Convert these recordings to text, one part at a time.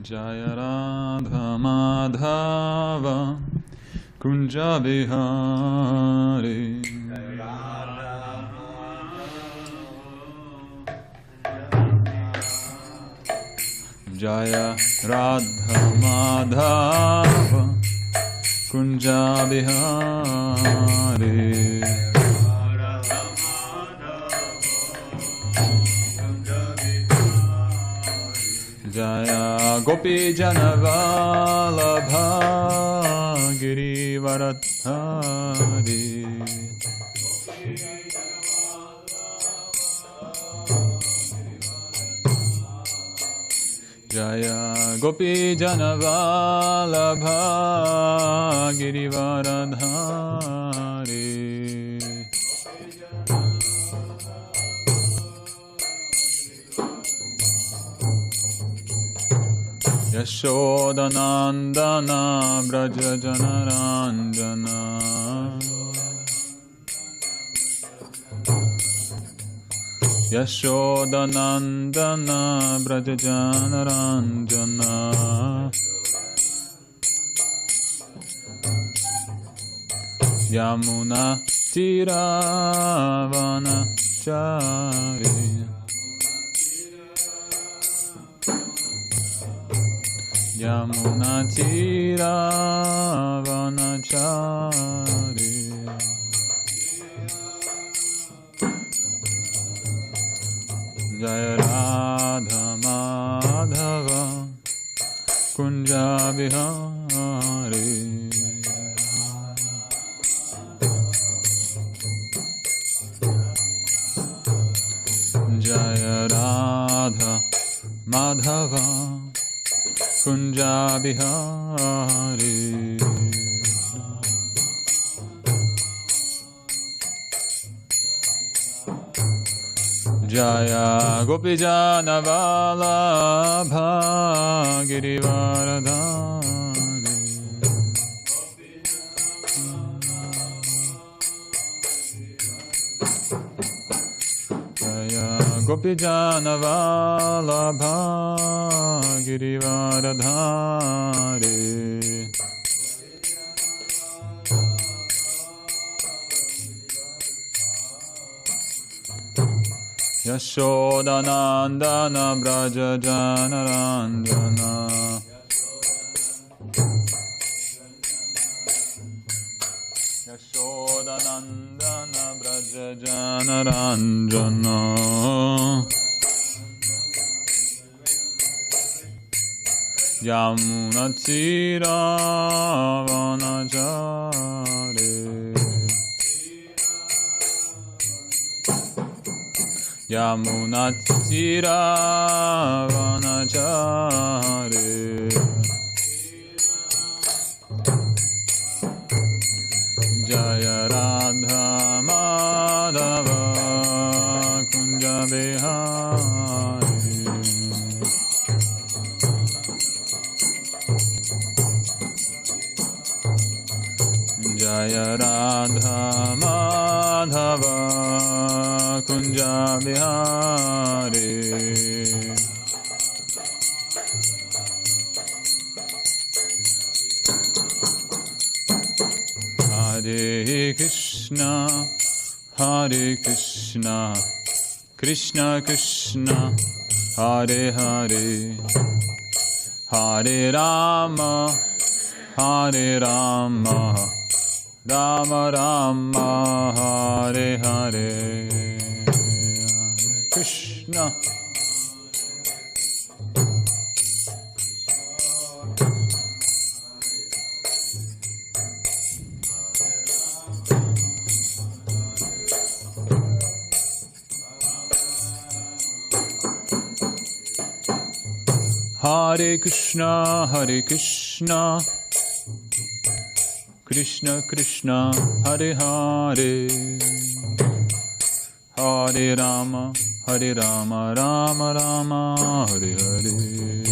Jaya Radha Madhava Kunja Bihari Jaya Radha Madhava Kunja Bihari Jaya Gopi Janavalabha Girivaradhari Jaya Gopi Janavalabha Girivaradhari Yashodanandana Braja Janaranjana Yashodanandana Braja Janaranjana Yamuna Tiravana Chari Yamuna Tiravanachari Jaya Radha Madhava Kunja Bihari Jaya Radha Madhava Kunja Bihari Jaya Gopi Janavalabha Girivaradhari Jaya Gopi Janavalabha Girivaradhari Yashodanandana Braja Janaranjana Yashodanandana Braja Janaranjana Yamuna Tiravanachari Yamuna Tiravanachari Jaya Radha Madhava Kunja Bihari Jaya Radha Madhava Kunja Bihari Hare Krishna Krishna Krishna Hare Hare Hare Rama Rama Rama Hare Hare Krishna Hare Krishna Krishna Krishna Hare Hare Hare Rama Rama Rama Hare Hare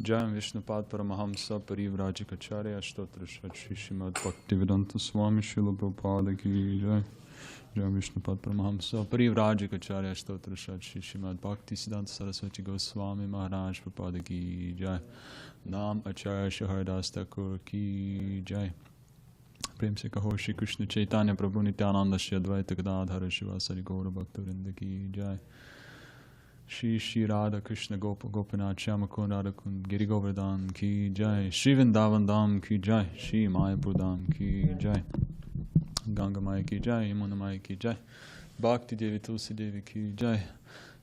Jai Vishnupad Paramahamsa Parivrajikacharya Ashtotra Shri Srimad Bhakti Swami Srila Prabhupada Ki Jai. Jai Vishnupad Paramahamsa Parivrajikacharya Ashtotra Shri Srimad Bhakti Siddhanta Saraswati Goswami Mahārāja Prabhupada Ki Jai. Nam Acharya Shahardas Thakur Ki Jai. Prem se kaho Shri Krishna Chaitanya Prabhu Nityananda Shri Advaita Gadadhara Shivasari Gaura Bhakta Vrinda Ki Jai. Shri Shri Radha Krishna Gopa Gopinath Shyamakund Radhakund Giri Govardhan Ki Jai. Shri Vrindavan Dham Ki Jai. Shri Mayapur Dham Ki Jai. Ganga Maya Ki Jai. Yamuna Maya Ki Jai. Bhakti Devi Tulsi Devi Ki Jai.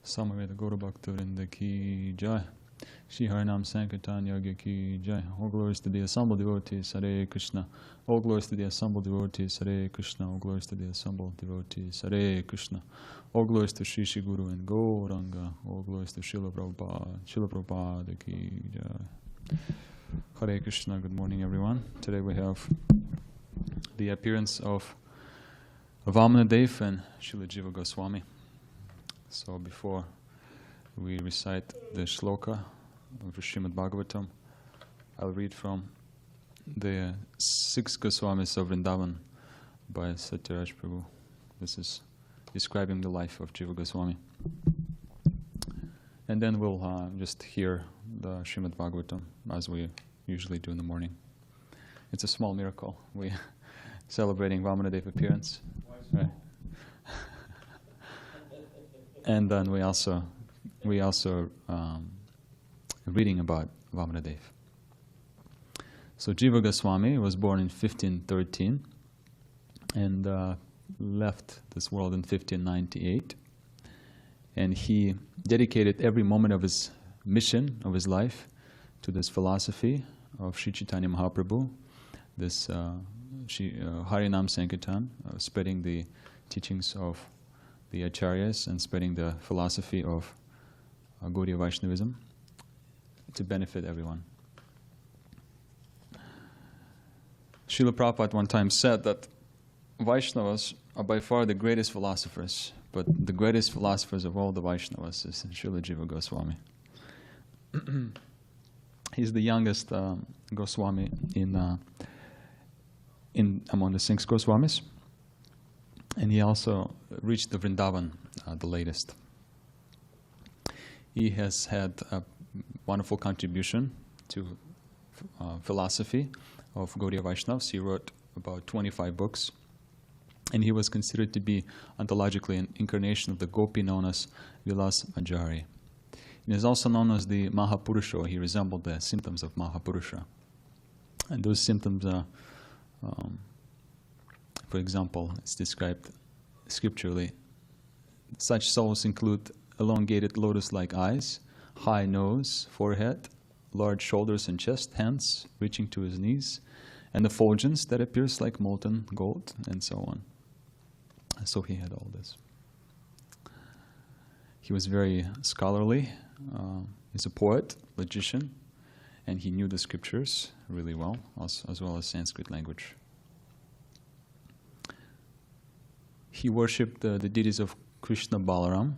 Samaveda Gaura Bhakta Vrinda Ki Jai. Shri Harinam Sankirtan Yogi Ki Jai. All glories to the assembled devotees, Hare Krishna. All glories to the assembled devotees, Hare Krishna. All glories to the assembled devotees, Hare Krishna. All glories to Shri Shri Guru and Gauranga. All glories to Srila Prabhupada. Srila Prabhupada Ki Jai. Hare Krishna. Good morning, everyone. Today we have the appearance of Vamana Dev and Srila Jiva Goswami. So before we recite the shloka of Srimad Bhagavatam, I'll read from the 6 Goswamis of Vrindavan by Satyaraj Prabhu. This is describing the life of Jiva Goswami. And then we'll just hear the Srimad Bhagavatam as we usually do in the morning. It's a small miracle. We're celebrating Vamana Dev appearance. Right? And then we also reading about Vamana Dev. So Jiva Goswami was born in 1513 and left this world in 1598. And he dedicated every moment of his mission, of his life, to this philosophy of Sri Chaitanya Mahaprabhu, this Harinam Sankirtan, spreading the teachings of the Acharyas and spreading the philosophy of Gaudiya Vaishnavism to benefit everyone. Srila Prabhupada one time said that Vaishnavas are by far the greatest philosophers, but the greatest philosophers of all the Vaishnavas is Srila Jiva Goswami. He's the youngest Goswami in among the 6 Goswamis, and he also reached the Vrindavan, the latest. He has had a wonderful contribution to philosophy of Gaudiya Vaishnavas. He wrote about 25 books, and he was considered to be ontologically an incarnation of the Gopi known as Vilas Manjari. He is also known as the Mahapurusha. He resembled the symptoms of Mahapurusha. And those symptoms are, for example, it's described scripturally. Such souls include elongated lotus-like eyes, high nose, forehead, large shoulders and chest, hands reaching to his knees, and effulgence that appears like molten gold, and so on. So he had all this. He was very scholarly. He's a poet, logician, and he knew the scriptures really well, as well as Sanskrit language. He worshipped the deities of Krishna Balaram,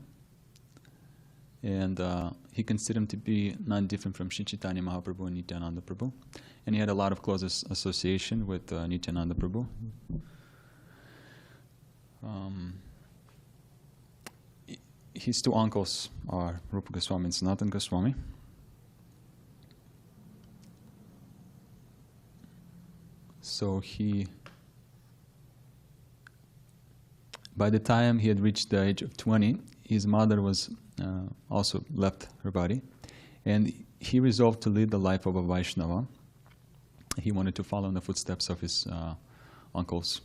and he considered him to be not different from Sri Chaitanya Mahaprabhu and Nityananda Prabhu. And he had a lot of close association with Nityananda Prabhu. His 2 uncles are Rupa Goswami and Sanatana Goswami. So by the time he had reached the age of 20, his mother was also left her body, and he resolved to lead the life of a Vaishnava. He wanted to follow in the footsteps of his uncles.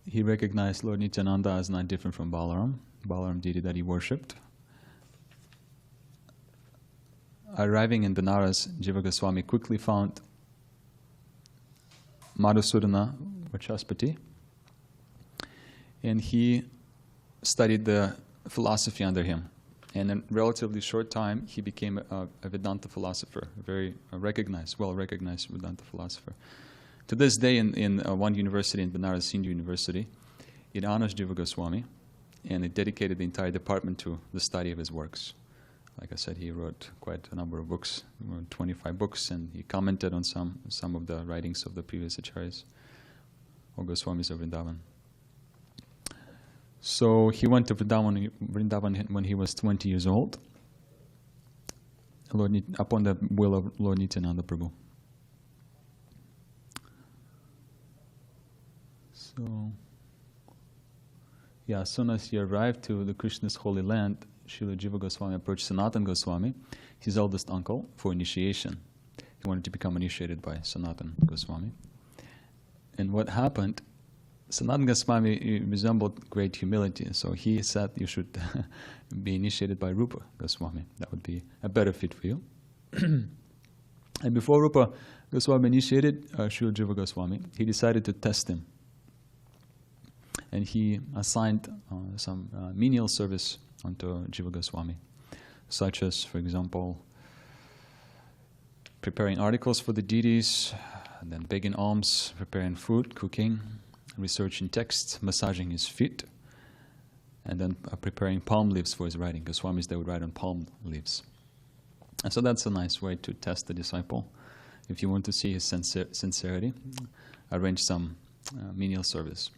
He recognized Lord Nityananda as not different from Balaram deity that he worshipped. Arriving in Benares, Jiva Goswami quickly found Madhusudana Vachaspati, and he studied the philosophy under him. And in a relatively short time, he became a Vedanta philosopher, a very well-recognized Vedanta philosopher. To this day, in one university in Benares, Hindu University, it honors Jiva Goswami, and he dedicated the entire department to the study of his works. Like I said, he wrote quite a number of books, 25 books, and he commented on some of the writings of the previous acharyas or Goswamis of Vrindavan. So he went to Vrindavan when he was 20 years old, upon the will of Lord Nityananda Prabhu. So, yeah, as soon as he arrived to the Krishna's holy land, Srila Jiva Goswami approached Sanatana Goswami, his eldest uncle, for initiation. He wanted to become initiated by Sanatana Goswami. And what happened, Sanatana Goswami resembled great humility, so he said you should be initiated by Rupa Goswami. That would be a better fit for you. And before Rupa Goswami initiated Srila Jiva Goswami, he decided to test him. And he assigned some menial service onto Jiva Goswami, such as, for example, preparing articles for the deities, and then begging alms, preparing food, cooking, researching texts, massaging his feet, and then preparing palm leaves for his writing. Goswamis, they would write on palm leaves. And so that's a nice way to test the disciple. If you want to see his sincerity, arrange some menial service.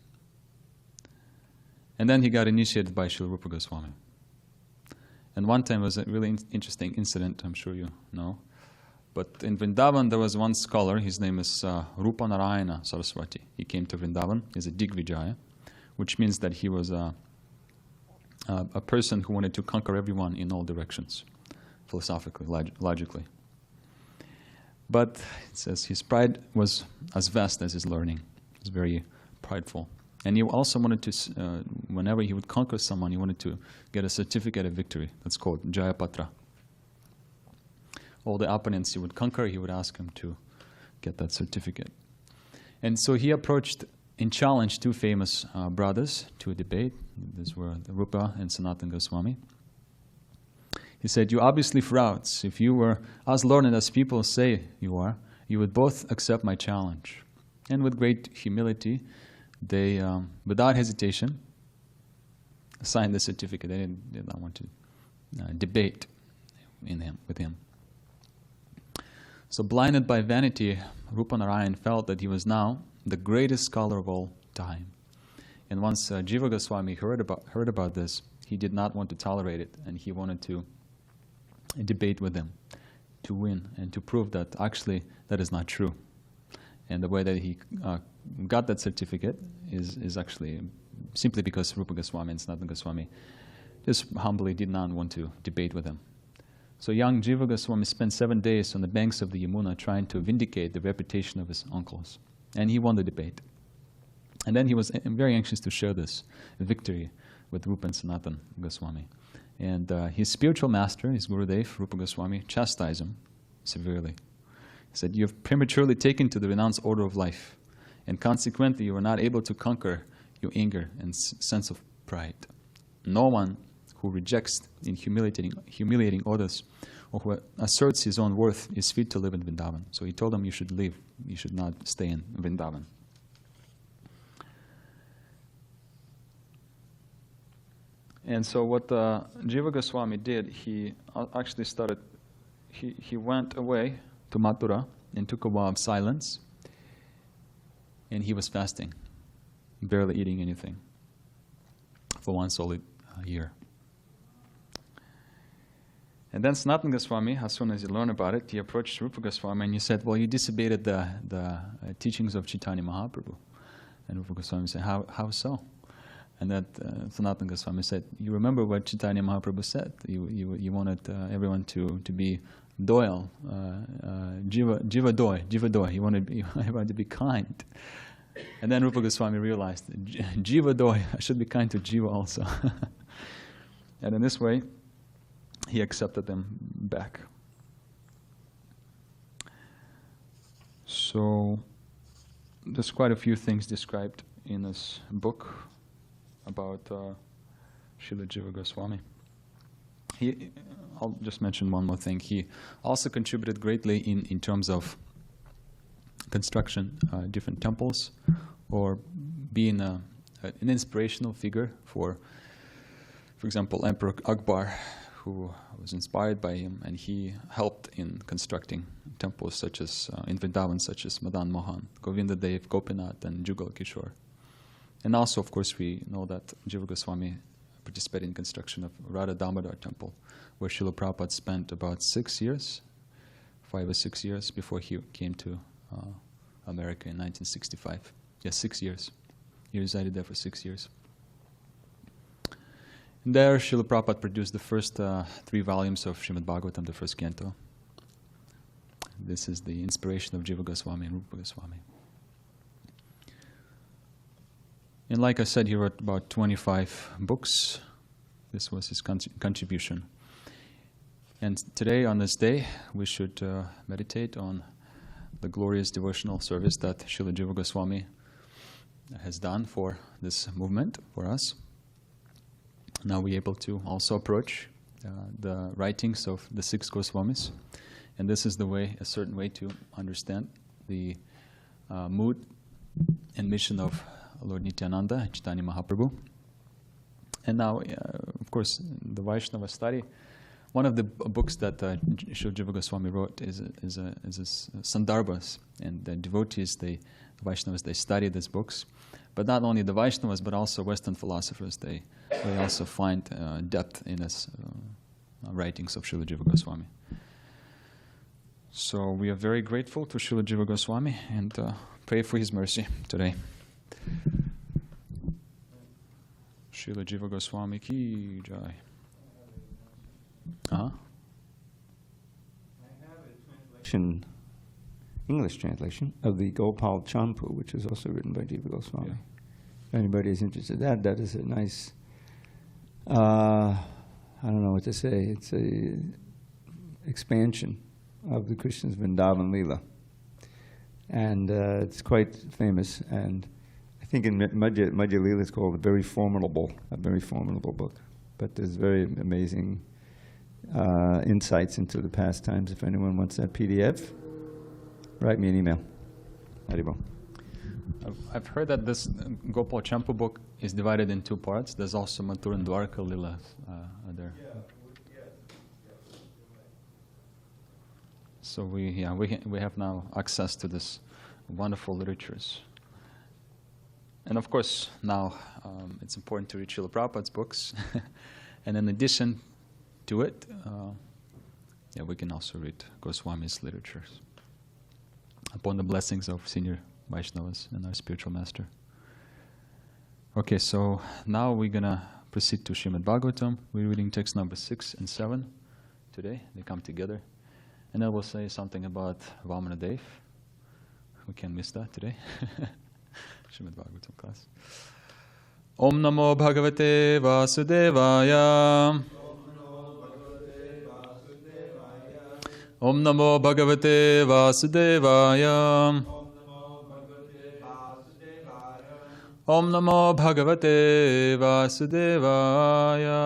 And then he got initiated by Srila Rupa Goswami. And one time was a really interesting incident, I'm sure you know. But in Vrindavan there was one scholar, his name is Rupa Narayana Saraswati. He came to Vrindavan, he's a Digvijaya, which means that he was a person who wanted to conquer everyone in all directions, philosophically, logically. But it says his pride was as vast as his learning. He was very prideful. And he also wanted to, whenever he would conquer someone, he wanted to get a certificate of victory. That's called Jayapatra. All the opponents he would conquer, he would ask him to get that certificate. And so he approached and challenged two famous brothers to a debate. These were Rupa and Sanatana Goswami. He said, "You obviously frauds. If you were as learned as people say you are, you would both accept my challenge." And with great humility, they, without hesitation, signed the certificate. They did not want to debate with him. So blinded by vanity, Rupa Narayan felt that he was now the greatest scholar of all time. And once Jiva Goswami heard about this, he did not want to tolerate it, and he wanted to debate with him to win and to prove that actually that is not true. And the way that he got that certificate is actually simply because Rupa Goswami and Sanatana Goswami just humbly did not want to debate with him. So young Jiva Goswami spent 7 days on the banks of the Yamuna trying to vindicate the reputation of his uncles. And he won the debate. And then he was very anxious to share this victory with Rupa and Sanatana Goswami. And his spiritual master, his Gurudev, Rupa Goswami, chastised him severely. He said, "You have prematurely taken to the renounced order of life, and consequently you are not able to conquer your anger and sense of pride. No one who rejects in humiliating others or who asserts his own worth is fit to live in Vrindavan." So he told them, you should leave, you should not stay in Vrindavan. And so what Jiva Goswami did, he actually he went away to Mathura and took a vow of silence, and he was fasting, barely eating anything for 1 solid year. And then Sanatana Goswami, as soon as he learned about it, he approached Rupa Goswami and he said, "Well, you disobeyed the teachings of Chaitanya Mahaprabhu." And Rupa Goswami said, How so? And that Sanatana Goswami said, "You remember what Chaitanya Mahaprabhu said? You wanted everyone to be doyal, jiva doy. You wanted everyone to be kind." And then Rupa Goswami realized, jiva doy, I should be kind to jiva also. And in this way, he accepted them back. So there's quite a few things described in this book about Srila Jiva Goswami. I'll just mention one more thing. He also contributed greatly in terms of construction, different temples, or being an inspirational figure for For example, Emperor Akbar, who was inspired by him, and he helped in constructing temples such as in Vrindavan, such as Madan Mohan, Govinda Dev, Gopinath, and Jugal Kishore. And also, of course, we know that Jiva Goswami participated in construction of Radha Damodar temple, where Srila Prabhupada spent about 6 years, 5 or 6 years, before he came to America in 1965. Yes, 6 years. He resided there for 6 years. And there, Srila Prabhupada produced the first 3 volumes of Srimad Bhagavatam, the first canto. This is the inspiration of Jiva Goswami and Rupa Goswami. And like I said, he wrote about 25 books. This was his contribution. And today, on this day, we should meditate on the glorious devotional service that Srila Jiva Goswami has done for this movement, for us. Now we're able to also approach the writings of the 6 Goswamis. And this is the way, a certain way to understand the mood and mission of Lord Nityananda, Chaitanya Mahaprabhu. And now, of course, the Vaishnava study, one of the books that Srila Jiva Goswami wrote is Sandarbhas, and the devotees, the Vaishnavas, they study these books. But not only the Vaishnavas, but also Western philosophers, they also find depth in his writings of Srila Jiva Goswami. So we are very grateful to Srila Jiva Goswami and pray for his mercy today. Srila Jiva Goswami ki jai. I have a translation, English translation of the Gopal Champu, which is also written by Jiva Goswami. Yeah. If anybody is interested in that is a nice, I don't know what to say, it's a expansion of the Krishna's Vrindavan Leela. And it's quite famous, and I think in Madhya Leela it's called a very formidable book. But there's very amazing insights into the pastimes. If anyone wants that PDF, write me an email. Haribol. I've heard that this Gopal Champu book is divided in 2 parts. There's also Mathura and Dwarka Leela there. So we have now access to this wonderful literatures. And of course, now it's important to read Srila Prabhupada's books. And in addition to it, we can also read Goswami's literatures upon the blessings of senior Vaishnavas and our spiritual master. Okay, so now we're going to proceed to Srimad Bhagavatam. We're reading text number 6 and 7 today. They come together. And I will say something about Vamana Dev. We can't miss that today. Srimad Bhagavatam class. Om Namo Bhagavate Vasudevaya. Om Namo Bhagavate Vasudevaya. Om Namo Bhagavate Vasudevaya.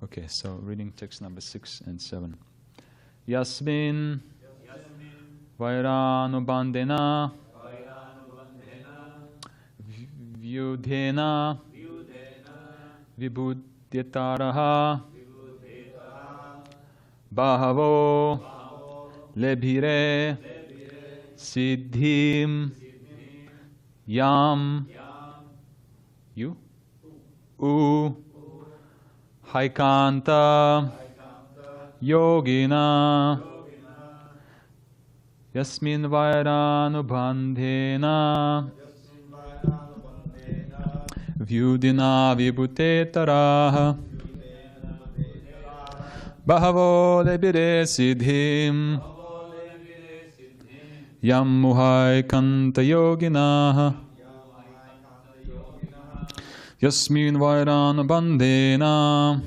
Okay, so reading text number 6 and 7. Yasmin Vairānubandhena Vyudhena Vibhudyataraha Bahavo Lebhire Siddhim Yam You U Haikanta Yogina Yasmin Vairānubandhena Vyudhina Vibhutetaraha Bahavo Lebhire Siddhim Yam Muhaikanta Yogina Yasmin Vairānubandhena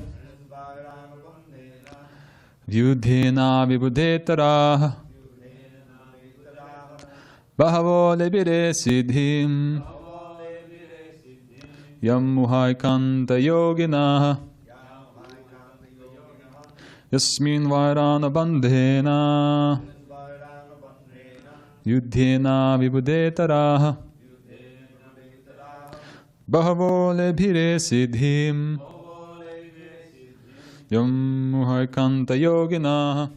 Vyudhena Vibhutetaraha Bahavo Lebhire Siddhim Yam Muhaikanta Yogina Yasmin Vairānubandhena Vyudhena Vibhutetaraha Bahavo lebhire siddhim yam muhaikanta yoginaha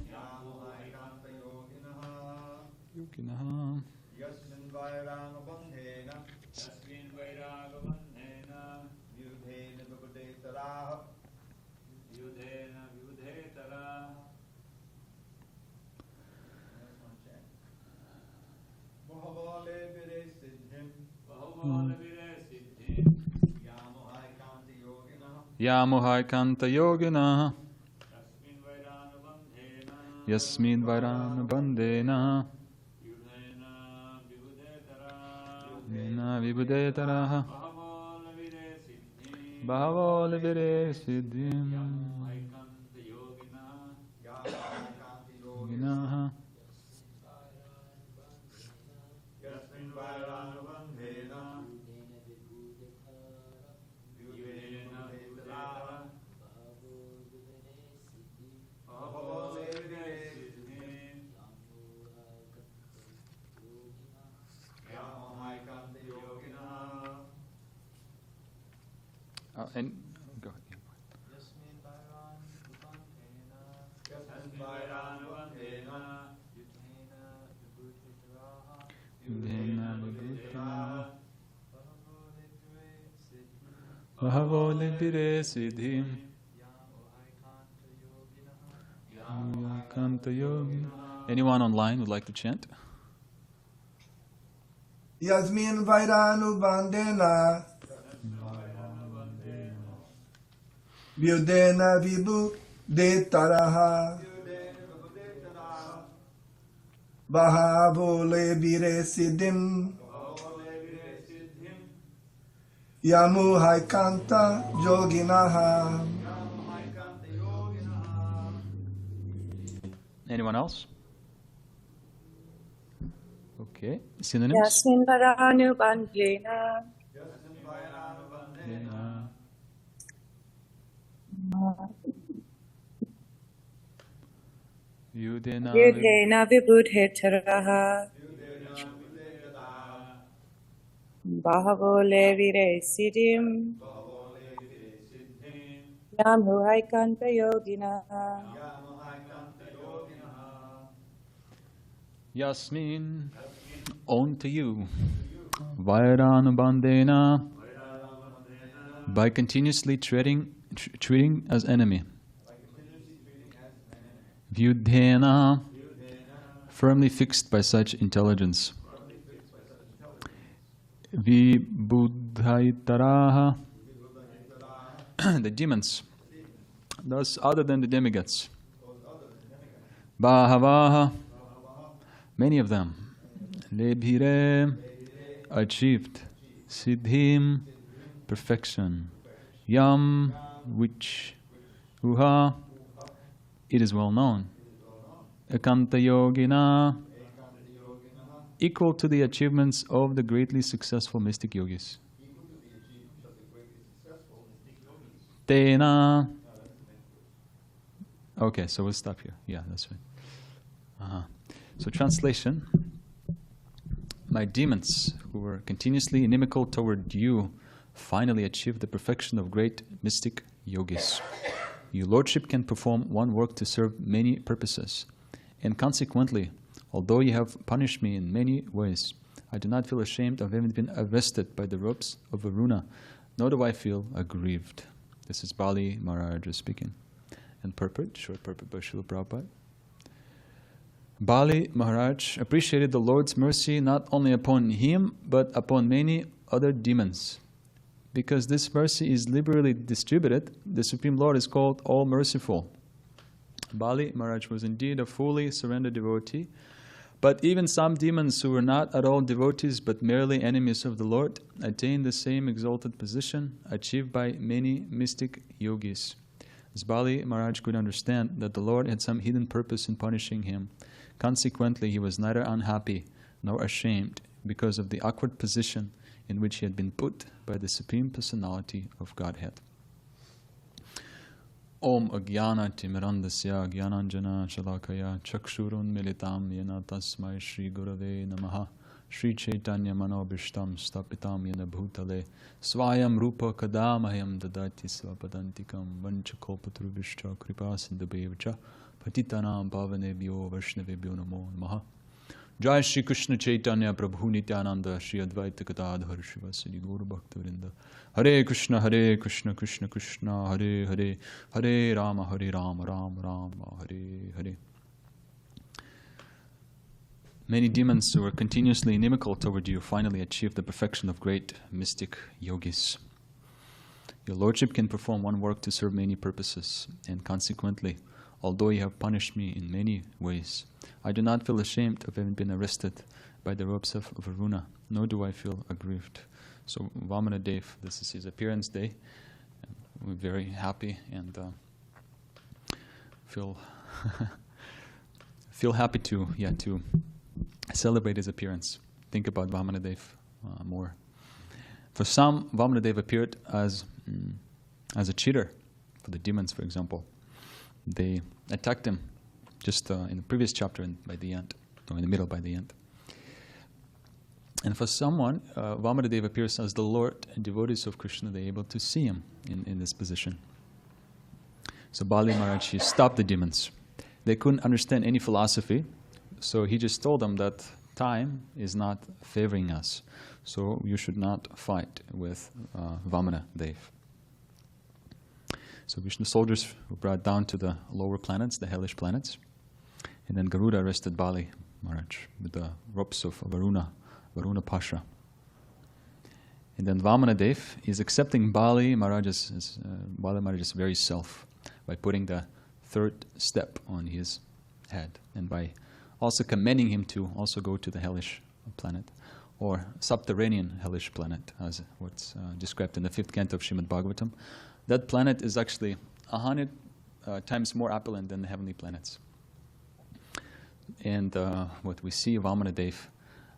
Yamuhaikanta yoginaha Yasmin vairana bandena Vina vibhudetaraha Bhavo levire siddhim Yoginaha and go ahead. Bhavo levire siddhim Yamuhaikanta yoginaha. Anyone online would like to chant? Yasmin Vairanu Bandena Vyudena Vibhu Detaraha Bhavo Vire Siddhim Yamuhaikanta Yoginaha. Anyone else? Okay. Synonyms? Yasmin Varanu Bandena Yudhena Vibhudhetaraha Bhavo Levire Siddhim Yamuhaikanta Yoginaha. Yasmin, own to you. Vairanubandena, by continuously treating as enemy. Vyudhena, firmly fixed by such intelligence. Vibhudhaitaraha, the demons, thus other than the demigods. Bhavaha, many of them. Lebhire, achieved. Siddhim, perfection. Yam, which. Uha, it is well known. Ekanta yogina, equal to the achievements of the greatly successful mystic yogis. Tena. Okay, so we'll stop here. Yeah, that's right. So translation, my demons, who were continuously inimical toward you, finally achieved the perfection of great mystic yogis. Your lordship can perform one work to serve many purposes, and consequently, although you have punished me in many ways, I do not feel ashamed of having been arrested by the ropes of Varuna, nor do I feel aggrieved. This is Bali Mahārāja speaking. And purport, short purport by Srila Prabhupada. Bali Mahārāja appreciated the Lord's mercy not only upon him, but upon many other demons. Because this mercy is liberally distributed, the Supreme Lord is called all-merciful. Bali Mahārāja was indeed a fully surrendered devotee, but even some demons who were not at all devotees but merely enemies of the Lord attained the same exalted position achieved by many mystic yogis. As Bali Mahārāja could understand that the Lord had some hidden purpose in punishing him, consequently he was neither unhappy nor ashamed because of the awkward position in which he had been put by the Supreme Personality of Godhead. Om Agyana Timirandasya Gyananjana Shalakaya Chakshurun Militam Yena Tasmai Shri Gurave Namaha Sri Chaitanya Manobishtam Stapitam Yena Bhutale Swayam Rupa Kadamahayam Dadati Svapadantikam Vanchakolpatrubhishcha Kripasindabhevcha Patitanam Pavanebhyo Vaishnavebhyo Namo Namaha. Jai Shri Krishna Chaitanya Prabhu Nityananda Shri Advaita Gadadhar Shivasadi Gaura Bhakta-vrinda. Hare Krishna Krishna Krishna Hare Hare Hare Rama Rama Rama Hare Hare. Many demons who were continuously inimical toward you finally achieved the perfection of great mystic yogis. Your lordship can perform one work to serve many purposes, and consequently, although you have punished me in many ways, I do not feel ashamed of having been arrested by the ropes of Varuna, nor do I feel aggrieved. So Vamana Dev, this is his appearance day. We're very happy and feel happy to celebrate his appearance. Think about Vamana Dev more. For some, Vamana Dev appeared as a cheater. For the demons, for example, they attacked him just in the previous chapter by the end, or in the middle by the end. And for someone, Vamana Dev appears as the Lord, and devotees of Krishna, they're able to see him in this position. So Bali Mahārāja, he stopped the demons. They couldn't understand any philosophy, so he just told them that time is not favoring us, so you should not fight with Vamana Dev. So Vishnu soldiers were brought down to the lower planets, the hellish planets, and then Garuda arrested Bali Mahārāja with the ropes of Varuna Pasha. And then Vamana Dev is accepting Bali Mahārāja's very self by putting the third step on his head, and by also commending him to also go to the hellish planet, or subterranean hellish planet, as what's described in the 5th canto of Srimad Bhagavatam. That planet is actually 100 times more opulent than the heavenly planets. And what we see, Vamana Dev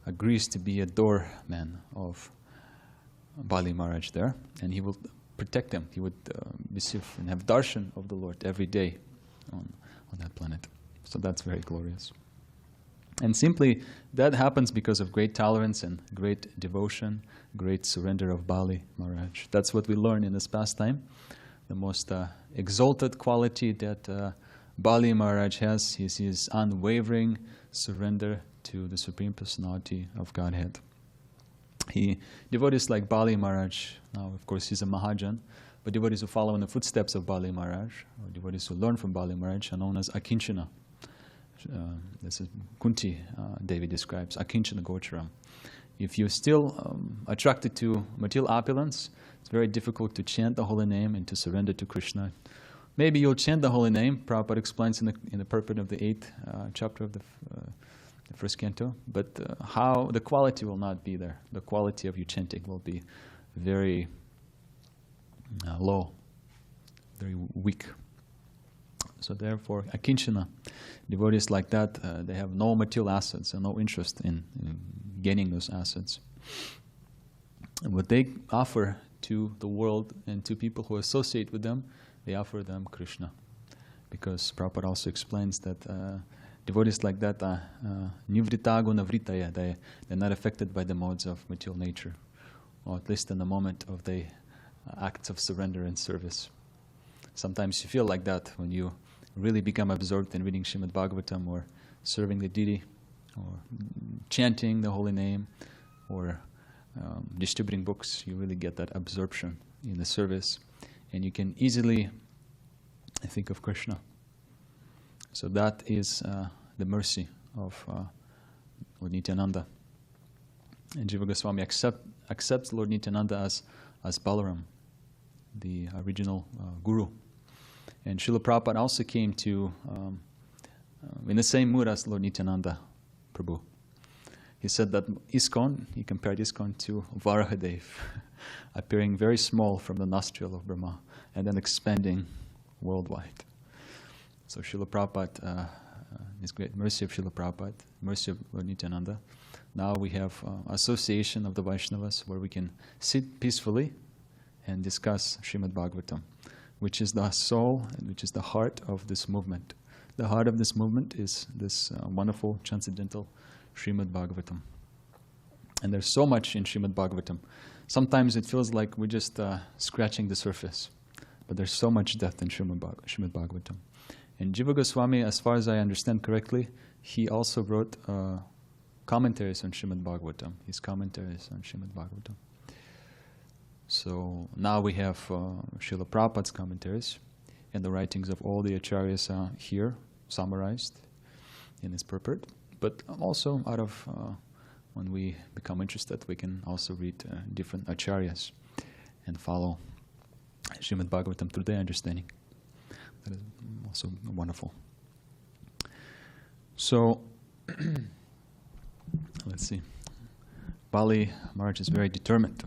agrees to be a doorman of Bali Mahārāja there, and he will protect him. He would receive and have darshan of the Lord every day on that planet. So that's very glorious. And simply that happens because of great tolerance and great devotion, great surrender of Bali Mahārāja. That's what we learn in this pastime. The most exalted quality that Bali Mahārāja has is his unwavering surrender to the Supreme Personality of Godhead. Devotees like Bali Mahārāja, now of course he's a Mahajan, but devotees who follow in the footsteps of Bali Mahārāja, or devotees who learn from Bali Mahārāja, are known as Akinchana. This is Kunti Devi describes, Akinchana Gocharam. If you're still attracted to material opulence, it's very difficult to chant the holy name and to surrender to Krishna. Maybe you'll chant the holy name, Prabhupada explains in the purport of the 8th chapter of the 1st canto, but how the quality will not be there. The quality of your chanting will be very low, very weak. So therefore, Akinchana, devotees like that, they have no material assets and no interest in gaining those assets. And what they offer to the world and to people who associate with them, they offer them Krishna. Because Prabhupada also explains that devotees like that are nivrita gunavritaya, they're not affected by the modes of material nature, or at least in the moment of the acts of surrender and service. Sometimes you feel like that when you really become absorbed in reading Srimad Bhagavatam, or serving the deity, or chanting the holy name, or distributing books. You really get that absorption in the service, and you can easily think of Krishna. So that is the mercy of Lord Nityananda. And Jiva Goswami accepts Lord Nityananda as Balaram, the original guru. And Srila Prabhupada also came to, in the same mood as Lord Nityananda Prabhu. He said that ISKCON, he compared ISKCON to Varahadev, appearing very small from the nostril of Brahma, and then expanding worldwide. So Srila Prabhupada, His great mercy of Srila Prabhupada, mercy of Lord Nityananda, now we have association of the Vaishnavas where we can sit peacefully and discuss Srimad Bhagavatam, which is the soul and which is the heart of this movement. The heart of this movement is this wonderful transcendental Srimad Bhagavatam. And there's so much in Srimad Bhagavatam. Sometimes it feels like we're just scratching the surface. But there's so much depth in Srimad Bhagavatam. And Jiva Goswami, as far as I understand correctly, he also wrote commentaries on Srimad Bhagavatam. His commentaries on Srimad Bhagavatam. So now we have Srila Prabhupada's commentaries, and the writings of all the acharyas are here, summarized in its purport. But also, out of when we become interested, we can also read different acharyas and follow Srimad Bhagavatam through their understanding. That is also wonderful. So, let's see. Bali Mahārāja is very determined.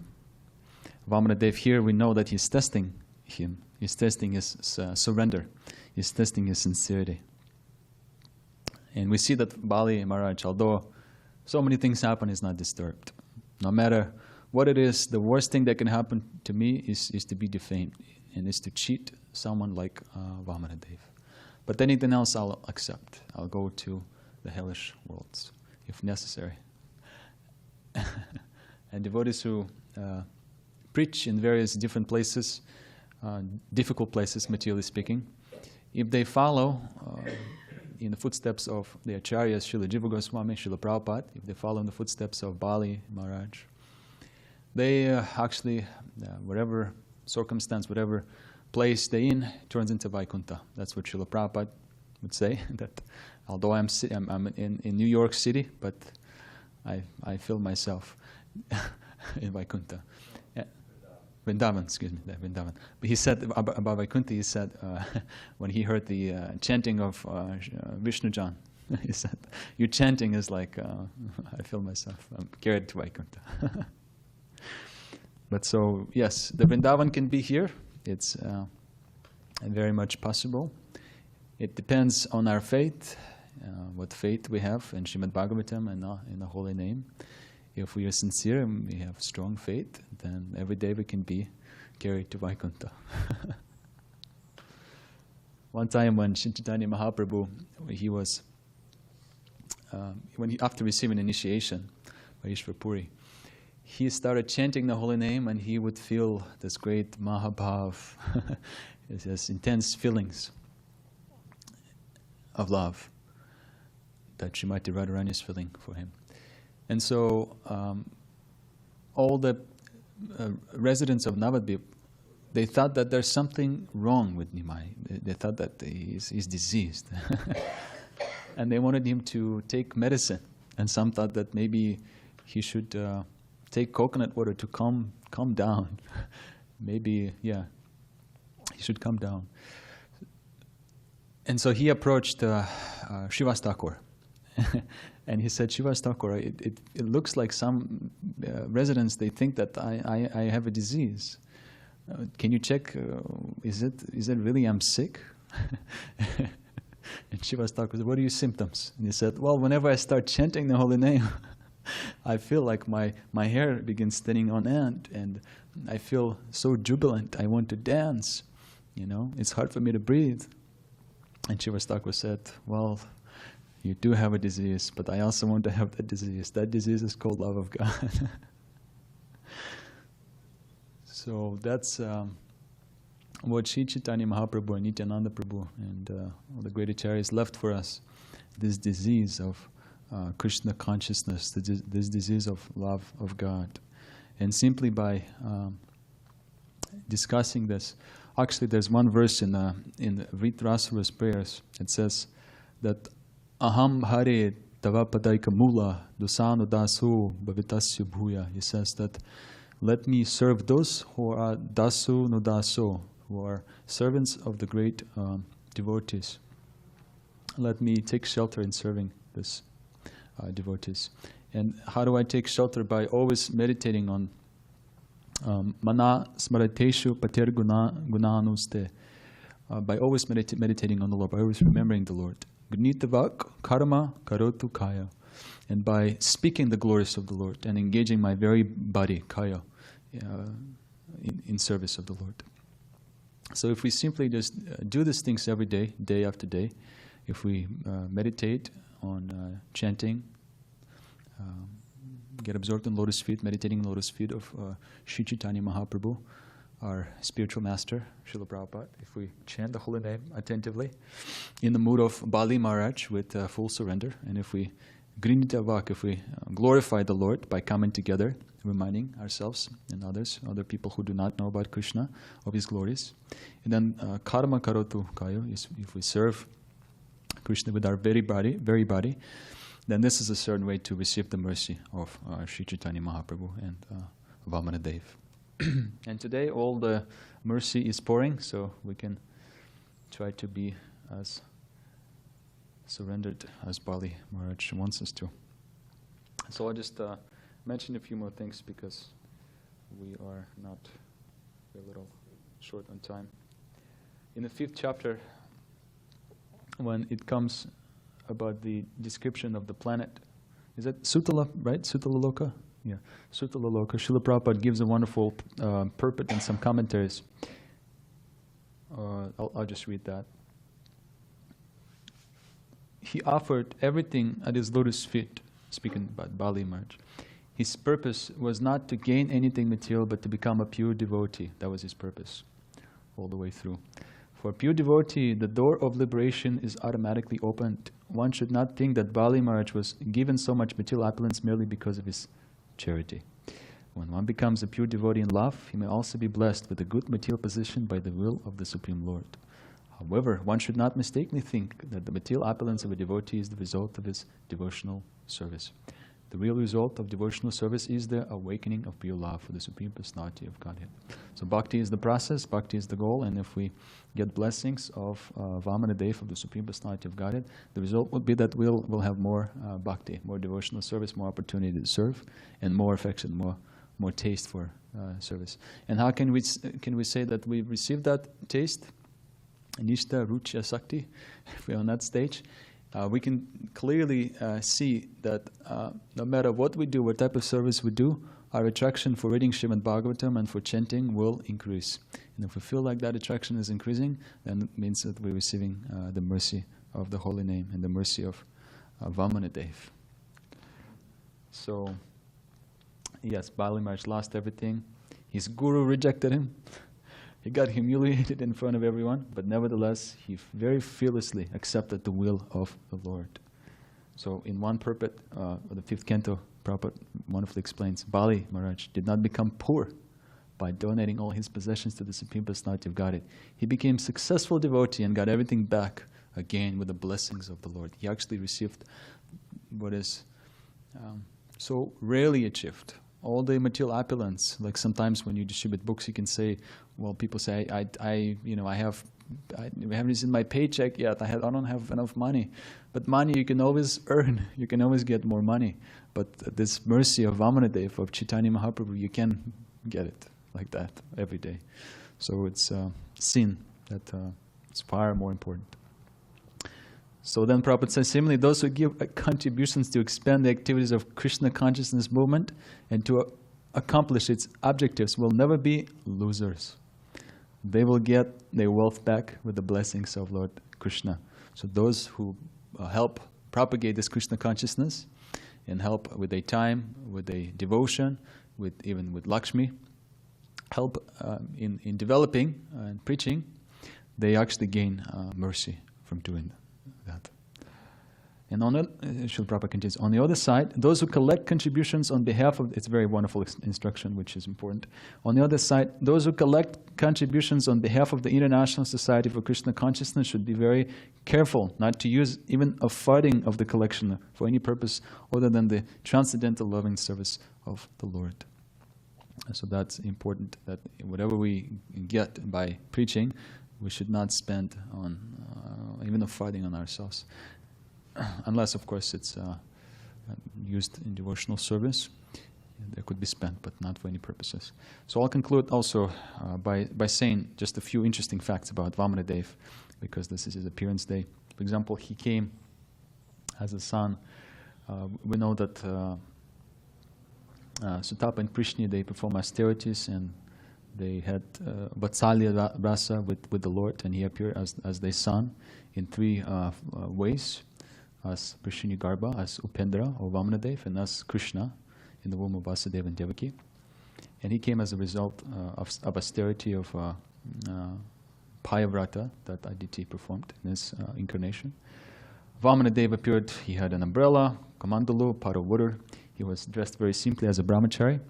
Vamanadev here, we know that he's testing him. He's testing his surrender. He's testing his sincerity. And we see that Bali Mahārāja, although so many things happen, is not disturbed. No matter what it is, the worst thing that can happen to me is to be defamed, and is to cheat someone like Vamanadev. But anything else I'll accept. I'll go to the hellish worlds, if necessary. And devotees who preach in various different places, difficult places, materially speaking, if they follow in the footsteps of the acharyas, Srila Jiva Goswami, Srila Prabhupada, if they follow in the footsteps of Bali Mahārāja, they actually, whatever circumstance, whatever place they're in, turns into Vaikuntha. That's what Srila Prabhupada would say, that although I'm in New York City, but I feel myself in Vaikuntha. Vrindavan, excuse me, Vrindavan. But he said about Vaikuntha, he said, when he heard the chanting of Vishnujan, he said, your chanting is like, I feel myself, I'm carried to Vaikuntha. But so, yes, the Vrindavan can be here. It's very much possible. It depends on our faith, what faith we have in Srimad Bhagavatam and in the holy name. If we are sincere and we have strong faith, then every day we can be carried to Vaikuntha. One time when Sri Chaitanya Mahaprabhu, he was, after receiving initiation by Ishvara Puri, he started chanting the holy name, and he would feel this great Mahabhav, this intense feelings of love that Srimati Radharani is feeling for him. And so all the residents of Navadvip, they thought that there's something wrong with Nimai. They thought that he's diseased. And they wanted him to take medicine. And some thought that maybe he should take coconut water to calm down. Maybe, yeah, he should calm down. And so he approached Srivas Thakur. And he said, Srivas Thakur, it looks like some residents, they think that I have a disease. Can you check, is it really I'm sick? And Srivas Thakur said, what are your symptoms? And he said, well, whenever I start chanting the holy name, I feel like my hair begins standing on end, and I feel so jubilant. I want to dance. You know, it's hard for me to breathe. And Srivas Thakur said, well, you do have a disease, but I also want to have that disease. That disease is called love of God. So that's what Sri Chaitanya Mahaprabhu and Nityananda Prabhu and all the great acharyas left for us, this disease of Krishna consciousness, this disease of love of God. And simply by discussing this, actually there's one verse in Vritrasura's prayers. It says that Aham Hare Tava Padaika Mula Dusano Dasu Bhavitasya Bhuya. He says that let me serve those who are Dasu no Daso, who are servants of the great devotees. Let me take shelter in serving this devotees. And how do I take shelter? By always meditating on Mana Smarateshu Pater Gunanuste. By always meditating on the Lord, by always remembering the Lord. Gnitavak karma karotu kaya. And by speaking the glories of the Lord and engaging my very body, kaya, in service of the Lord. So if we simply just do these things every day, day after day, if we meditate on chanting, get absorbed in lotus feet, meditating in lotus feet of Sri Chaitanya Mahaprabhu, our spiritual master, Srila Prabhupada, if we chant the holy name attentively, in the mood of Bali Mahārāja with full surrender, and if we Grinitavak, if we glorify the Lord by coming together, reminding ourselves and others, other people who do not know about Krishna, of His glories, and then Karma Karotu Kayo, if we serve Krishna with our very body, then this is a certain way to receive the mercy of Sri Chaitanya Mahaprabhu and Vamana Dev. And today all the mercy is pouring, so we can try to be as surrendered as Bali Mahārāja wants us to. So I'll just mention a few more things because we are not a little short on time. In the 5th chapter, when it comes about the description of the planet, is that Sutala, right? Sutala Loka? Yeah, Sutala Loka. Srila Prabhupada gives a wonderful purport and some commentaries. I'll just read that. He offered everything at his lotus feet, speaking about Bali Mahārāja. His purpose was not to gain anything material, but to become a pure devotee. That was his purpose, all the way through. For a pure devotee, the door of liberation is automatically opened. One should not think that Bali Mahārāja was given so much material opulence merely because of his charity. When one becomes a pure devotee in love, he may also be blessed with a good material position by the will of the Supreme Lord. However, one should not mistakenly think that the material opulence of a devotee is the result of his devotional service. The real result of devotional service is the awakening of pure love for the Supreme Personality of Godhead. So bhakti is the process, bhakti is the goal, and if we get blessings of Vamana Dev of the Supreme Personality of Godhead, the result would be that we'll have more bhakti, more devotional service, more opportunity to serve, and more affection, more taste for service. And how can we say that we received that taste? Nishta, Rucha, Sakti, if we're on that stage, we can clearly see that no matter what we do, what type of service we do, our attraction for reading Srimad Bhagavatam and for chanting will increase. And if we feel like that attraction is increasing, then it means that we're receiving the mercy of the holy name and the mercy of Vamana Dev. So, yes, Bali Mahārāja lost everything. His guru rejected him. He got humiliated in front of everyone, but nevertheless, he very fearlessly accepted the will of the Lord. So in one purport, the 5th canto, Prabhupada wonderfully explains, Bali Mahārāja did not become poor by donating all his possessions to the Supreme Personality of Godhead. He became a successful devotee and got everything back again with the blessings of the Lord. He actually received what is so rarely achieved. All the material opulence, like sometimes when you distribute books, you can say, well, people say, we haven't received my paycheck yet. I don't have enough money. But money you can always earn. You can always get more money. But this mercy of Vamana Dev, of Chaitanya Mahaprabhu, you can get it like that every day. So it's sin that it's far more important. So then Prabhupada says, similarly, those who give contributions to expand the activities of Krishna consciousness movement and to accomplish its objectives will never be losers. They will get their wealth back with the blessings of Lord Krishna. So those who help propagate this Krishna consciousness and help with their time, with their devotion, even with Lakshmi, help in developing and preaching, they actually gain mercy from doing that. And on the Srila Prabhupada continues, on the other side, those who collect contributions on behalf of, it's a very wonderful instruction which is important. On the other side, those who collect contributions on behalf of the International Society for Krishna Consciousness should be very careful not to use even a farthing of the collection for any purpose other than the transcendental loving service of the Lord. So that's important, that whatever we get by preaching, we should not spend on even a farthing on ourselves. Unless, of course, it's used in devotional service. That could be spent, but not for any purposes. So I'll conclude also by saying just a few interesting facts about Vamana Dev, because this is his appearance day. For example, he came as a son. We know that Sutapa and Prishni, they perform austerities, and they had Vatsalya Rasa with the Lord, and he appeared as their son in 3 ways, as Prishni Garbha, as Upendra or Vamana Dev, and as Krishna in the womb of Vasudeva and Devaki. And he came as a result of austerity of Payavrata that Aditi performed in his incarnation. Vamanadeva appeared, he had an umbrella, kamandalu, pot of water. He was dressed very simply as a brahmachari.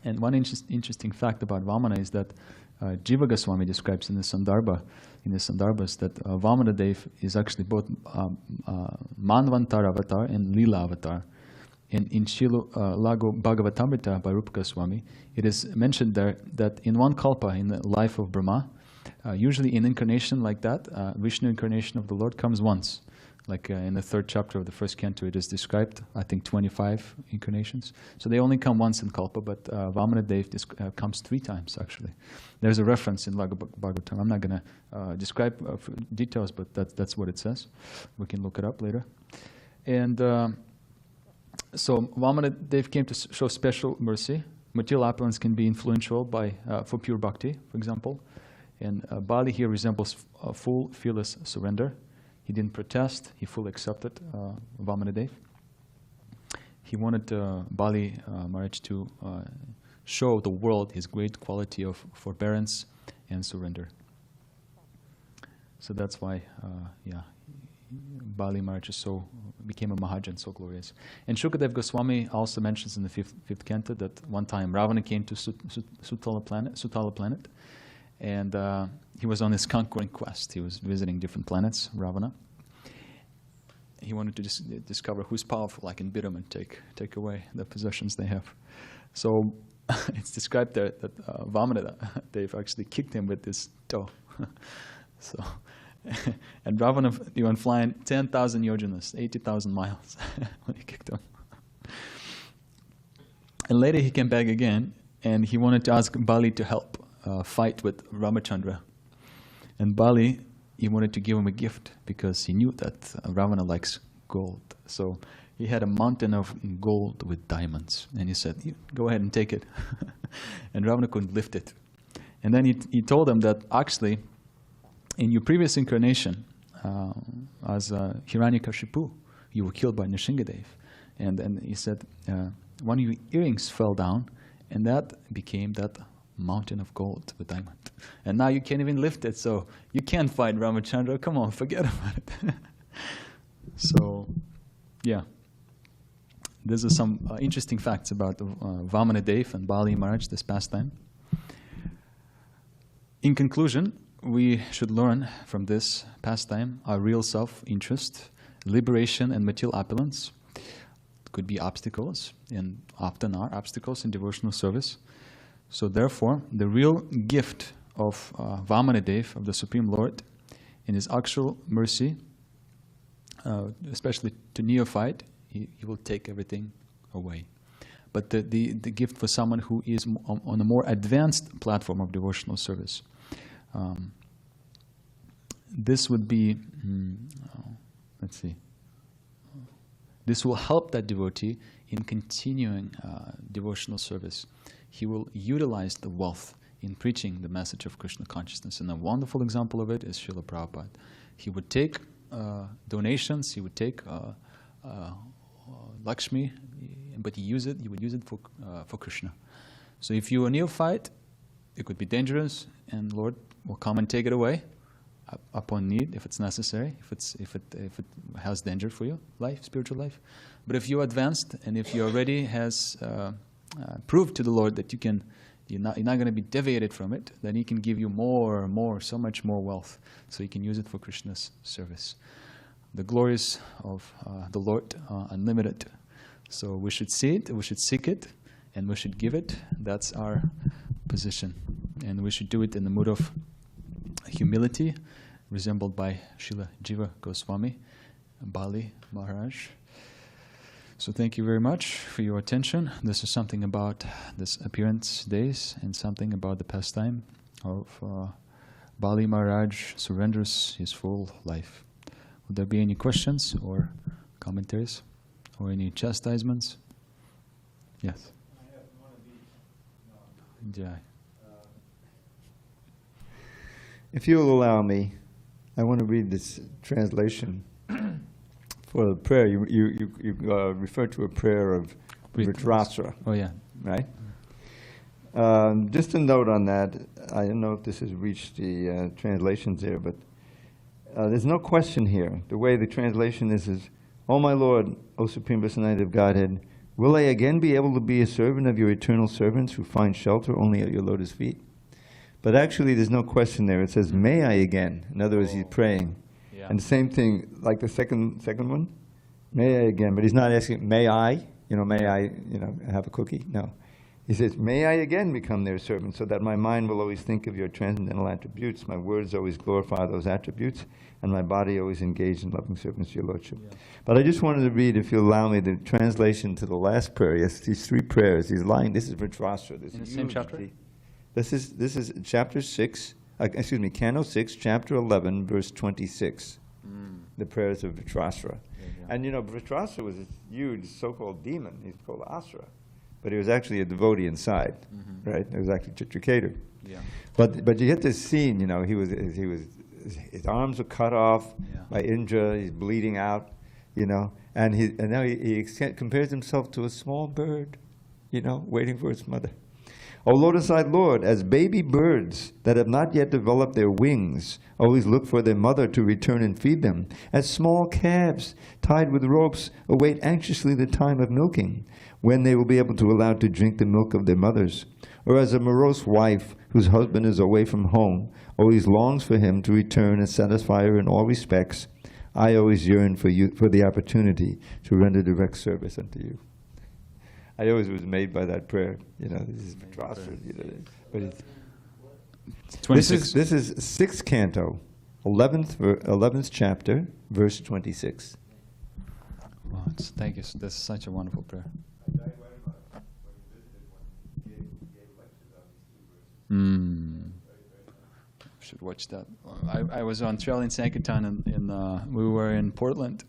And one interesting fact about Vamana is that Jiva Goswami describes in his Sandarbhas that Vamanadeva is actually both Manvantar avatar and Leela avatar. In Srimad Bhagavatam by Rupa Goswami, it is mentioned there that in one kalpa, in the life of Brahma, usually in incarnation like that, Vishnu incarnation of the Lord comes once. Like in the 3rd chapter of the 1st canto, it is described, I think 25 incarnations. So they only come once in kalpa, but Vamanadeva comes 3 times actually. There's a reference in Bhagavatam. I'm not going to describe details, but that's what it says. We can look it up later. And so Vamanadeva came to show special mercy. Material opulence can be influential for pure bhakti, for example. And Bali here resembles a full, fearless surrender. He didn't protest. He fully accepted Vamanadeva. He wanted Bali Mahārāja to show the world his great quality of forbearance and surrender. So that's why, Bali Mahārāja became a Mahajan, so glorious. And Shukadeva Goswami also mentions in the fifth canto that one time Ravana came to Sutala planet, and he was on his conquering quest. He was visiting different planets, Ravana. He wanted to discover who's powerful, I can beat him and take away the possessions they have. So it's described there that Vamanadeva actually kicked him with his toe. And Ravana went flying 10,000 yojanas, 80,000 miles when he kicked him. And later he came back again, and he wanted to ask Bali to help fight with Ramachandra. And Bali, he wanted to give him a gift because he knew that Ravana likes gold. So he had a mountain of gold with diamonds. And he said, go ahead and take it. And Ravana couldn't lift it. And then he told him that actually, in your previous incarnation, as Hiranyakashipu, you were killed by Nrsingadev. And he said, one of your earrings fell down, and that became that mountain of gold with diamond. And now you can't even lift it, so you can't fight Ramachandra. Come on, forget about it. So, yeah. These are some interesting facts about Vamanadeva and Bali Mahārāja, this pastime. In conclusion, we should learn from this pastime our real self-interest, liberation and material opulence. It could be obstacles, and often are obstacles in devotional service. So therefore, the real gift of Vamanadeva, of the Supreme Lord, in his actual mercy, especially to neophyte, he will take everything away. But the gift for someone who is on a more advanced platform of devotional service, this would be, let's see, this will help that devotee in continuing devotional service. He will utilize the wealth in preaching the message of Krishna consciousness. And a wonderful example of it is Srila Prabhupada. He would take donations, he would take Lakshmi, but he would use it for Krishna. So if you're a neophyte, it could be dangerous, and Lord will come and take it away upon need, if it's necessary, if it has danger for your life, spiritual life. But if you're advanced, and if you already has proved to the Lord that you're not going to be deviated from it, then He can give you more, so much more wealth, so you can use it for Krishna's service. The glories of the Lord are unlimited. So we should see it, we should seek it, and we should give it. That's our position. And we should do it in the mood of humility, resembled by Srila Jiva Goswami, Bali Mahārāja. So thank you very much for your attention. This is something about this appearance days and something about the pastime of Bali Mahārāja surrenders his full life. Would there be any questions or commentaries or any chastisements? Yes. I have one of these. Jai. If you'll allow me, I want to read this translation for the prayer. You refer to a prayer of Vritrasra, Oh yeah. right? Just a note on that. I don't know if this has reached the translations there, but there's no question here. The way the translation is, "O my Lord, O Supreme Personality of Godhead, will I again be able to be a servant of your eternal servants who find shelter only at your lotus feet?" But actually, there's no question there. It says, "May I again?" In other words, he's praying. Yeah. And the same thing, like the second one, "May I again?" But he's not asking, "May I?" May I, have a cookie? No. He says, "May I again become their servant, so that my mind will always think of your transcendental attributes, my words always glorify those attributes, and my body always engaged in loving service to your Lordship." Yeah. But I just wanted to read, if you allow me, the translation to the last prayer. Yes, these three prayers. He's lying. This is Vritrasra. This In the is same chapter? This is chapter 6, Canto 6, chapter 11, verse 26. The prayers of Vritrasra. And Vritrasra was a huge so-called demon. He's called Asura. But he was actually a devotee inside, right? It was actually Chitriketu. Yeah. But you get this scene, his arms were cut off by Indra. He's bleeding out, and now he compares himself to a small bird, waiting for its mother. "O lotus-eyed Lord, as baby birds that have not yet developed their wings always look for their mother to return and feed them, as small calves tied with ropes await anxiously the time of milking, when they will be able to allow to drink the milk of their mothers, or as a morose wife whose husband is away from home always longs for him to return and satisfy her in all respects, I always yearn for the opportunity to render direct service unto you." I always was made by that prayer. This is Vritrasra. But It's 26. this is 6th canto, 11th chapter, verse 26. Wow, thank you. This is such a wonderful prayer. Should watch that. I was on trail in Sankirtan, and we were in Portland,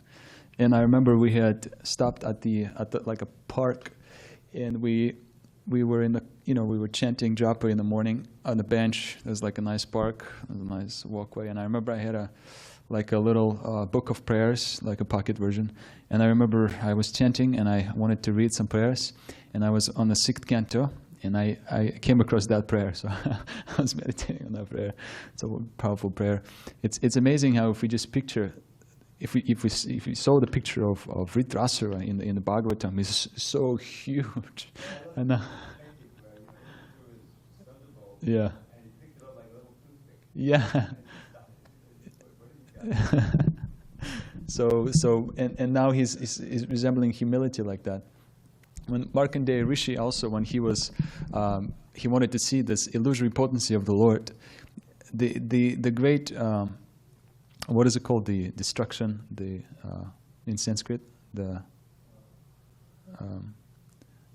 and I remember we had stopped at the like a park, and we were in the we were chanting japa in the morning on the bench. There's like a nice park, there's a nice walkway, and I remember I had a little book of prayers, like a pocket version, and I remember I was chanting and I wanted to read some prayers, and I was on the 6th canto. And I came across that prayer, so I was meditating on that prayer. It's a powerful prayer. It's amazing how if we just picture, if we saw the picture of Vritrasra in the Bhagavatam, it's so huge, and yeah, yeah. So now he's resembling humility like that. When Markandeya Rishi also, when he was, he wanted to see this illusory potency of the Lord, the great, what is it called? The destruction, in Sanskrit, the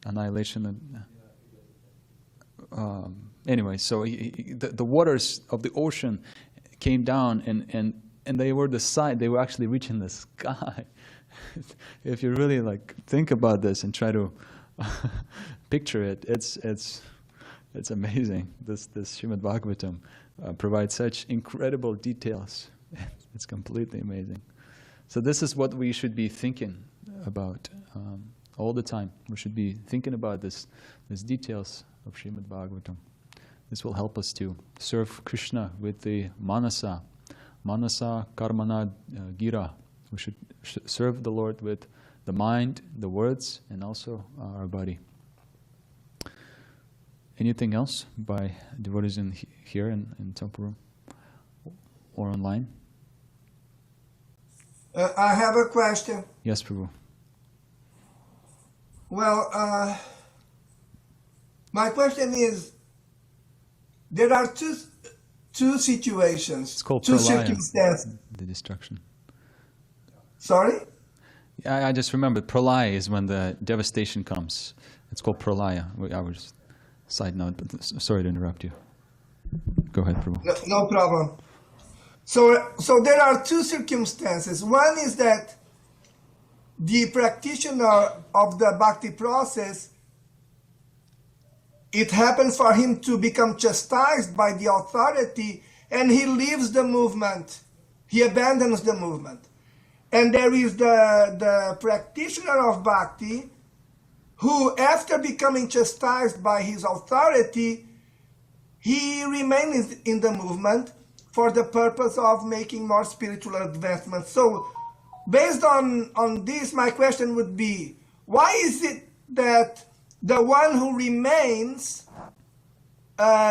annihilation. Anyway, so the waters of the ocean came down, and they were they were actually reaching the sky. If you really think about this and try to picture it, it's amazing. This Srimad Bhagavatam provides such incredible details. It's completely amazing. So this is what we should be thinking about all the time. We should be thinking about these details of Srimad Bhagavatam. This will help us to serve Krishna with the manasa karmana gira. We should serve the Lord with the mind, the words, and also our body. Anything else by devotees here in Temple Room or online? I have a question. Yes, Prabhu. Well, my question is, there are two situations, It's called two pralaya, circumstances. the destruction. Sorry? I just remembered, pralaya is when the devastation comes. It's called pralaya. I was side note, but sorry to interrupt you. Go ahead, Prabhu. No problem. So there are two circumstances. One is that the practitioner of the bhakti process, it happens for him to become chastised by the authority, and he leaves the movement. He abandons the movement. And there is the practitioner of bhakti who, after becoming chastised by his authority, he remains in the movement for the purpose of making more spiritual advancement. So, based on this, my question would be, why is it that the one who remains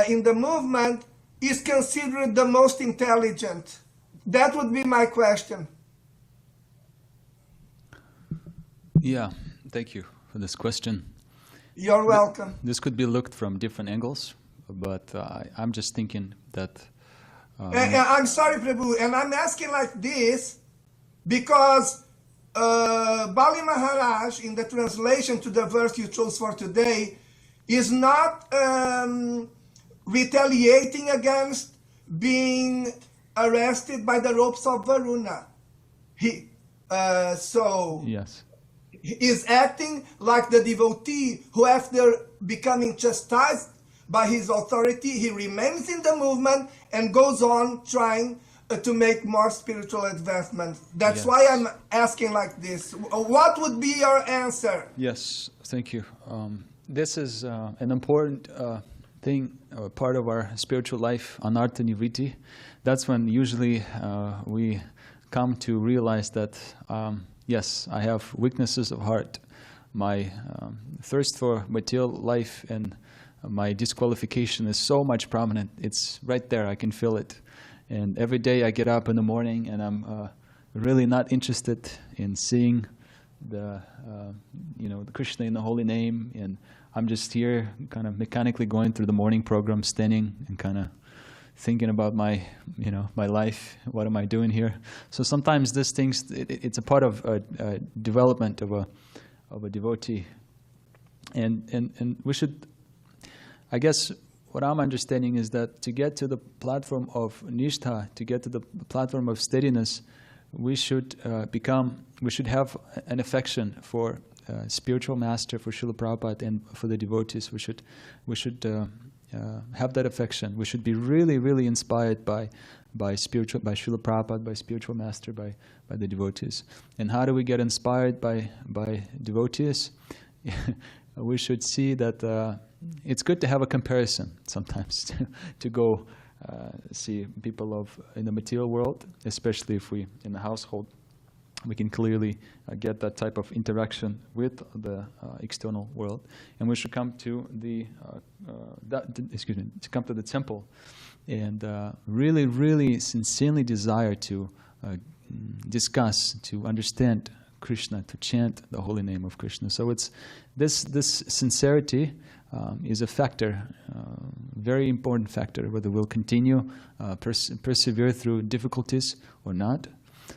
in the movement is considered the most intelligent? That would be my question. Yeah, thank you for this question. You're welcome. This could be looked from different angles, but I'm just thinking that... I'm sorry, Prabhu, and I'm asking like this because Bali Mahārāja, in the translation to the verse you chose for today, is not retaliating against being arrested by the ropes of Varuna. He Yes. is acting like the devotee who, after becoming chastised by his authority, he remains in the movement and goes on trying to make more spiritual advancement. That's Yes. why I'm asking like this. What would be your answer? Yes, thank you. This is an important thing, part of our spiritual life, anartha nivritti. That's when usually we come to realize that, yes, I have weaknesses of heart. My thirst for material life and my disqualification is so much prominent. It's right there. I can feel it. And every day I get up in the morning and I'm really not interested in seeing the Krishna in the holy name. And I'm just here kind of mechanically going through the morning program, standing and kind of thinking about my life. What am I doing here? So sometimes these things, it's a part of development of a devotee. And we should, I guess, what I'm understanding is that to get to the platform of nishtha, to get to the platform of steadiness, we should have an affection for spiritual master, for Srila Prabhupada, and for the devotees. We should have that affection. We should be really, really inspired by Srila Prabhupada, by spiritual master, by the devotees. And how do we get inspired by devotees? We should see that it's good to have a comparison sometimes to go see people in the material world, especially if we in the household we can clearly get that type of interaction with the external world, and we should come to the come to the temple and really, really sincerely desire to discuss, to understand Krishna, to chant the holy name of Krishna. So it's this sincerity is a factor, very important factor, whether we'll continue, persevere through difficulties or not.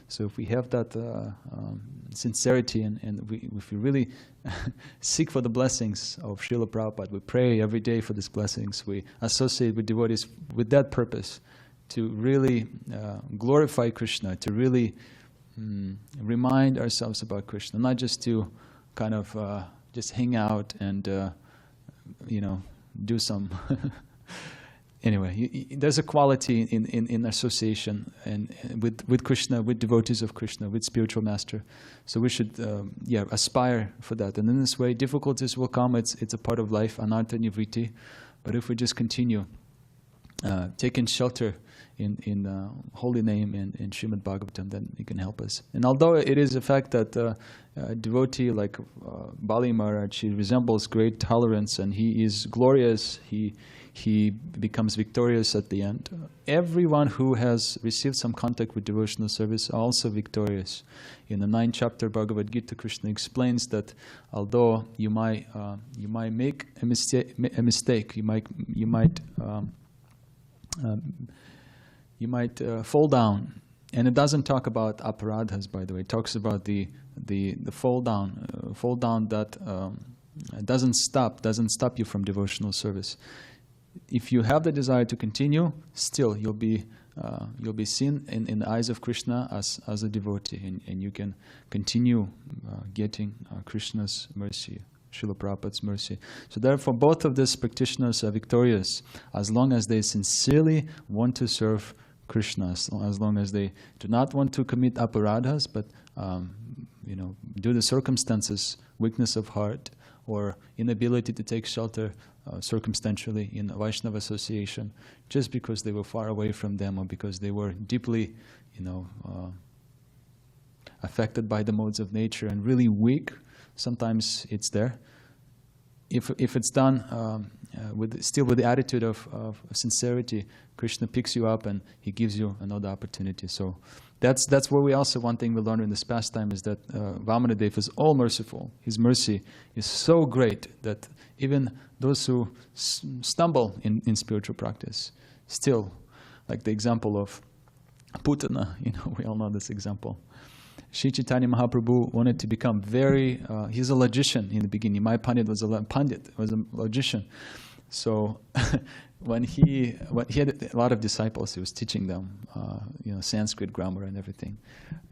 So if we have that sincerity and if we really seek for the blessings of Srila Prabhupada, we pray every day for these blessings, we associate with devotees with that purpose, to really glorify Krishna, to really remind ourselves about Krishna, not just to kind of just hang out and do some anyway. There's a quality in association and with Krishna, with devotees of Krishna, with spiritual master. So we should aspire for that. And in this way, difficulties will come. It's a part of life, anartha nivritti. But if we just continue taking shelter in holy name and in Srimad Bhagavatam, then it can help us. And although it is a fact that a devotee like Bali Mahārāja, he resembles great tolerance and he is glorious, he becomes victorious at the end. Everyone who has received some contact with devotional service are also victorious. In the 9th chapter Bhagavad Gita, Krishna explains that although you might make a mistake, you might fall down, and it doesn't talk about aparadhas, by the way. It talks about the fall down that doesn't stop you from devotional service. If you have the desire to continue, still you'll be seen in the eyes of Krishna as a devotee, and you can continue getting Krishna's mercy, Srila Prabhupada's mercy. So therefore, both of these practitioners are victorious as long as they sincerely want to serve Krishna, as long as they do not want to commit aparadhas, but due to circumstances, weakness of heart, or inability to take shelter circumstantially in a Vaishnava association, just because they were far away from them or because they were deeply, affected by the modes of nature and really weak. Sometimes it's there. If it's done still with the attitude of sincerity, Krishna picks you up and he gives you another opportunity. So that's where we also, one thing we learned in this pastime is that Vamanadev is all merciful. His mercy is so great that even those who stumble in spiritual practice, still, like the example of Putana, we all know this example. Sri Chaitanya Mahaprabhu wanted to become he's a logician in the beginning. My Pandit was a logician. So when he had a lot of disciples, he was teaching them, Sanskrit grammar and everything.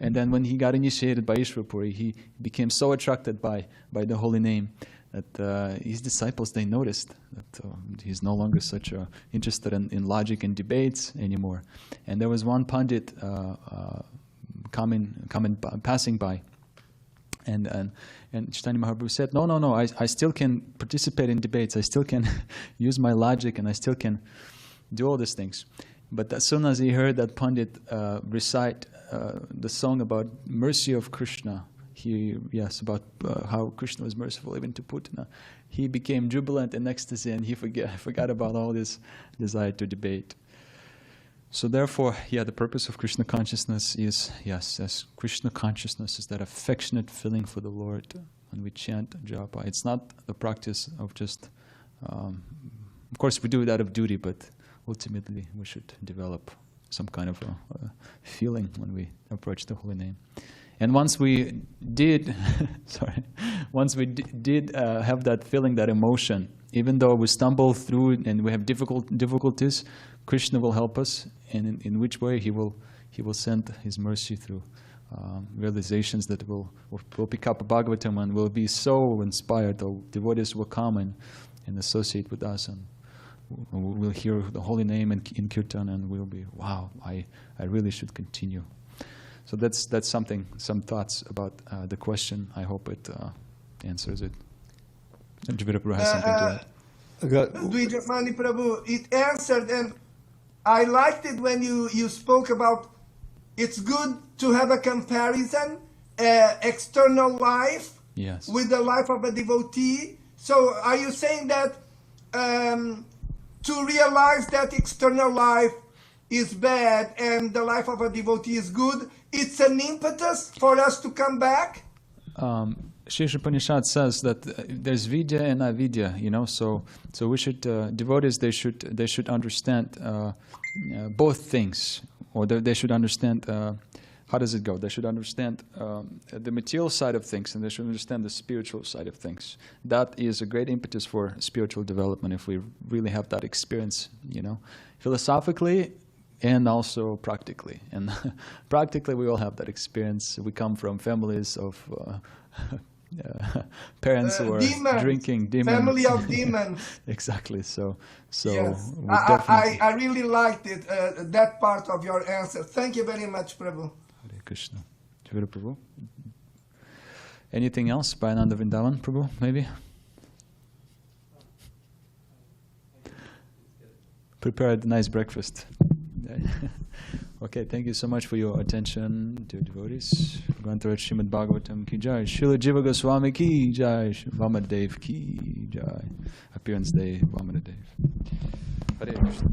And then when he got initiated by Ishwarpuri, he became so attracted by the holy name that his disciples, they noticed that he's no longer such interested in logic and debates anymore. And there was one Pandit passing by, and Chaitanya Mahaprabhu said, no, I still can participate in debates, I still can use my logic, and I still can do all these things. But as soon as he heard that Pandit recite the song about mercy of Krishna, about how Krishna was merciful even to Putana, he became jubilant in ecstasy, and he forgot about all this desire to debate. So therefore, the purpose of Krishna consciousness is, as Krishna consciousness is that affectionate feeling for the Lord when we chant japa. It's not the practice of just, of course we do it out of duty, but ultimately we should develop some kind of a feeling when we approach the holy name. And once we did, have that feeling, that emotion, even though we stumble through and we have difficulties, Krishna will help us, and in which way He will send His mercy through realizations that we'll pick up a Bhagavatam and we'll be so inspired. The devotees will come and associate with us, and we'll hear the holy name in kirtan, and we'll be, wow, I really should continue. So that's something, some thoughts about the question. I hope it answers it. And Jivira Prabhu has something to add. Dvijamani Prabhu, it answered, and I liked it when you spoke about it's good to have a comparison, external life with the life of a devotee. So are you saying that to realize that external life is bad and the life of a devotee is good, it's an impetus for us to come back? Shri Upanishad says that there's vidya and avidya, so we should, devotees, they should understand both things, or they should understand, how does it go? They should understand the material side of things, and they should understand the spiritual side of things. That is a great impetus for spiritual development if we really have that experience, philosophically and also practically. And practically we all have that experience. We come from families of parents who are demons, drinking, demons. Family of demons. Exactly. So yes. I really liked it, that part of your answer. Thank you very much, Prabhu. Hare Krishna. Jivira Prabhu. Anything else by Ananda Vrindavan, Prabhu, maybe? Prepare a nice breakfast. Okay, thank you so much for your attention, dear devotees. Grantaraj Srimad Bhagavatam ki jai, Srila Jiva Goswami ki jai, Vamanadev ki jai. Appearance Day, Vamanadev. Hare Krishna.